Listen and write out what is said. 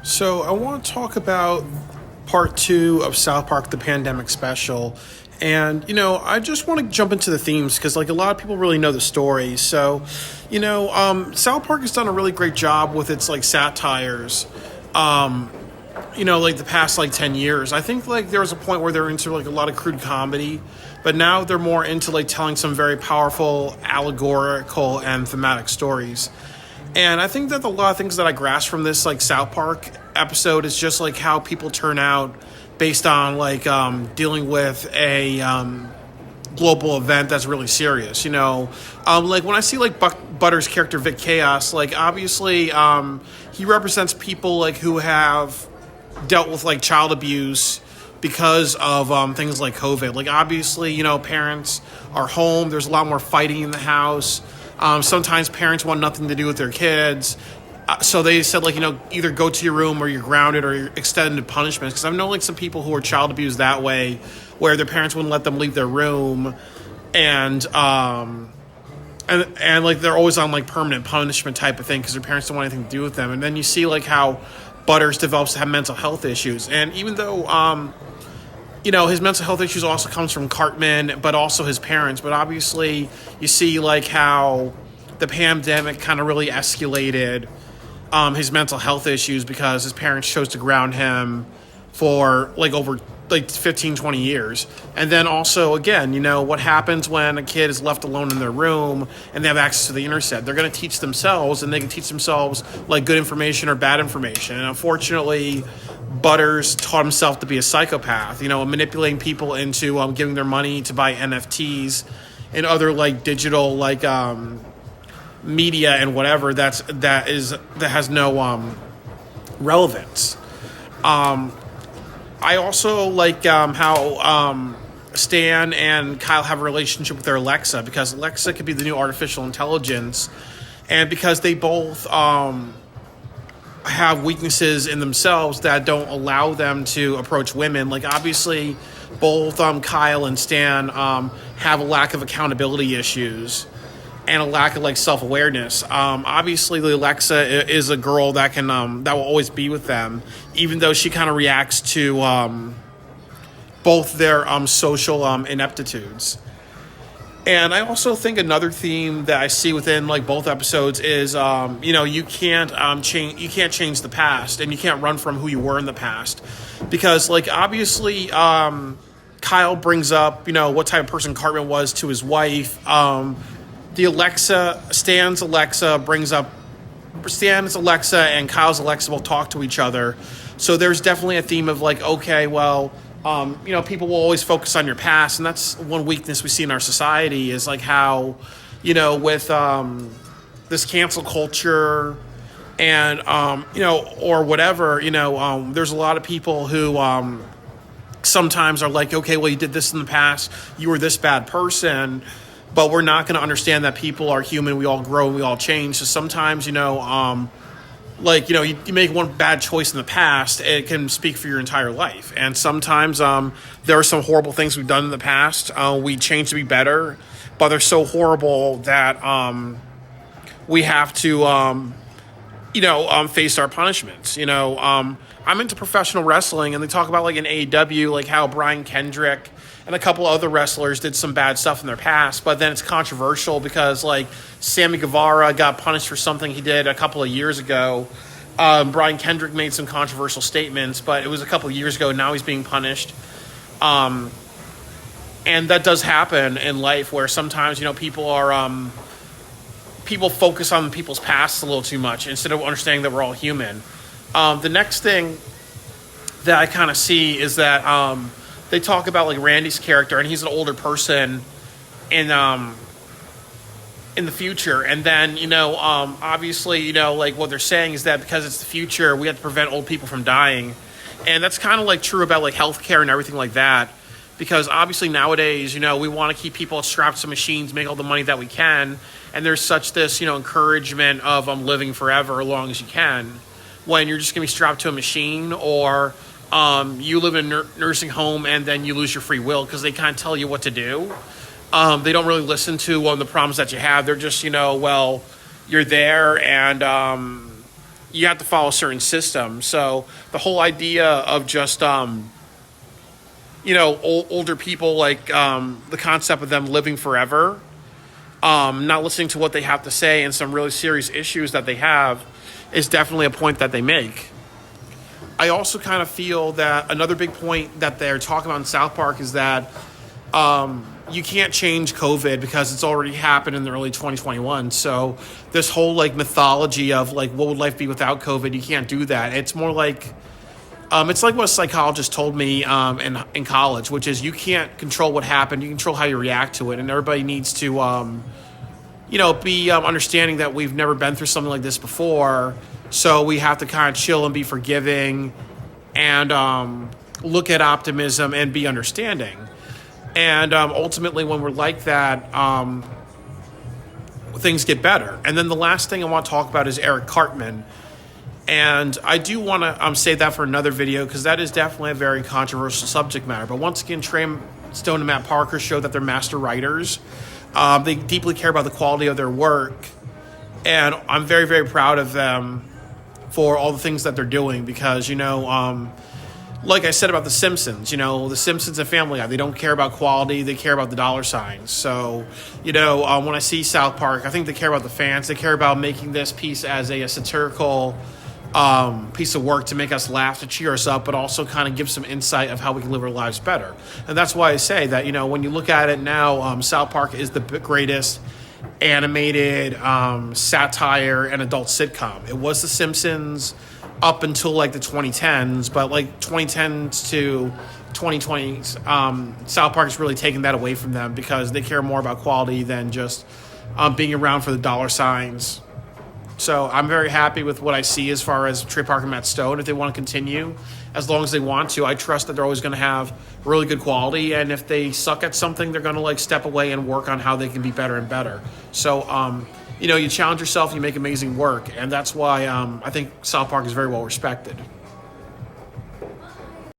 So I want to talk about part two of South Park: The Pandemic Special, and I just want to jump into the themes because a lot of people really know the story. So, South Park has done a really great job with its satires. The past 10 years. I think there was a point where they're into a lot of crude comedy, but now they're more into telling some very powerful allegorical and thematic stories. And I think that a lot of things that I grasp from this South Park episode is just how people turn out based on dealing with a global event that's really serious. When I see Butter's character Vic Chaos, obviously he represents people who have dealt with child abuse because of things like COVID. Obviously, parents are home. There's a lot more fighting in the house. Sometimes parents want nothing to do with their kids. So they said, either go to your room or you're grounded or you're extended punishments. Because I know, some people who are child abused that way, where their parents wouldn't let them leave their room. And they're always on, permanent punishment type of thing because their parents don't want anything to do with them. And then you see, how Butters develops to have mental health issues. And even though, his mental health issues also comes from Cartman, but also his parents. But obviously, you see how the pandemic kind of really escalated his mental health issues because his parents chose to ground him for over 15, 20 years. And then also, again, what happens when a kid is left alone in their room and they have access to the internet? They're going to teach themselves, and they can teach themselves good information or bad information. And unfortunately, Butters taught himself to be a psychopath, manipulating people into giving their money to buy NFTs and other digital media and whatever that has no relevance. I also how Stan and Kyle have a relationship with their Alexa, because Alexa could be the new artificial intelligence, and because they both have weaknesses in themselves that don't allow them to approach women. Obviously, both Kyle and Stan have a lack of accountability issues and a lack of self-awareness. Obviously, the Alexa is a girl that can that will always be with them, even though she kind of reacts to both their social ineptitudes. And I also think another theme that I see within both episodes is you can't change the past, and you can't run from who you were in the past, because obviously Kyle brings up what type of person Cartman was to his wife. Stan's Alexa and Kyle's Alexa will talk to each other. So there's definitely a theme of people will always focus on your past, and that's one weakness we see in our society is how, with this cancel culture and, or whatever, there's a lot of people who sometimes are okay, well, you did this in the past, you were this bad person. But we're not going to understand that people are human. We all grow. We all change. So sometimes, you make one bad choice in the past, it can speak for your entire life. And sometimes there are some horrible things we've done in the past. We change to be better, but they're so horrible that we have to, face our punishments. I'm into professional wrestling, and they talk about in AEW, how Brian Kendrick and a couple other wrestlers did some bad stuff in their past, but then it's controversial because Sammy Guevara got punished for something he did a couple of years ago. Brian Kendrick made some controversial statements, but it was a couple of years ago. Now he's being punished. And that does happen in life, where sometimes, people are, people focus on people's past a little too much instead of understanding that we're all human. The next thing that I kind of see is that, they talk about Randy's character, and he's an older person in the future. And then, obviously, what they're saying is that because it's the future, we have to prevent old people from dying. And that's kind of true about healthcare and everything like that. Because obviously nowadays, we want to keep people strapped to machines, make all the money that we can. And there's such this, encouragement of living forever as long as you can, when you're just going to be strapped to a machine, or you live in a nursing home and then you lose your free will because they can't tell you what to do. They don't really listen to the problems that you have. They're just, you're there, and you have to follow a certain system. So the whole idea of just older people, like the concept of them living forever, not listening to what they have to say, and some really serious issues that they have, is definitely a point that they make. I also kind of feel that another big point that they're talking about in South Park is that you can't change COVID because it's already happened in the early 2021. So this whole like mythology of like what would life be without COVID, you can't do that. It's more like it's like what a psychologist told me in college, which is you can't control what happened. You control how you react to it, and everybody needs to be understanding that we've never been through something like this before. So we have to kind of chill and be forgiving and look at optimism and be understanding. And ultimately, when we're like that, things get better. And then the last thing I want to talk about is Eric Cartman. And I do want to save that for another video because that is definitely a very controversial subject matter. But once again, Trey Stone and Matt Parker show that they're master writers. They deeply care about the quality of their work. And I'm very, very proud of them for all the things that they're doing because, like I said about The Simpsons, The Simpsons and Family Guy, they don't care about quality, they care about the dollar signs. So, when I see South Park, I think they care about the fans. They care about making this piece as a satirical piece of work to make us laugh, to cheer us up, but also kind of give some insight of how we can live our lives better. And that's why I say that, when you look at it now, South Park is the greatest animated satire and adult sitcom. It was The Simpsons up until like the 2010s, but like 2010s to 2020s, South Park is really taking that away from them because they care more about quality than just being around for the dollar signs. So I'm very happy with what I see as far as Trey Parker and Matt Stone. If they want to continue, as long as they want to, I trust that they're always going to have really good quality. And if they suck at something, they're going to like step away and work on how they can be better and better. So, you challenge yourself, you make amazing work. And that's why I think South Park is very well respected.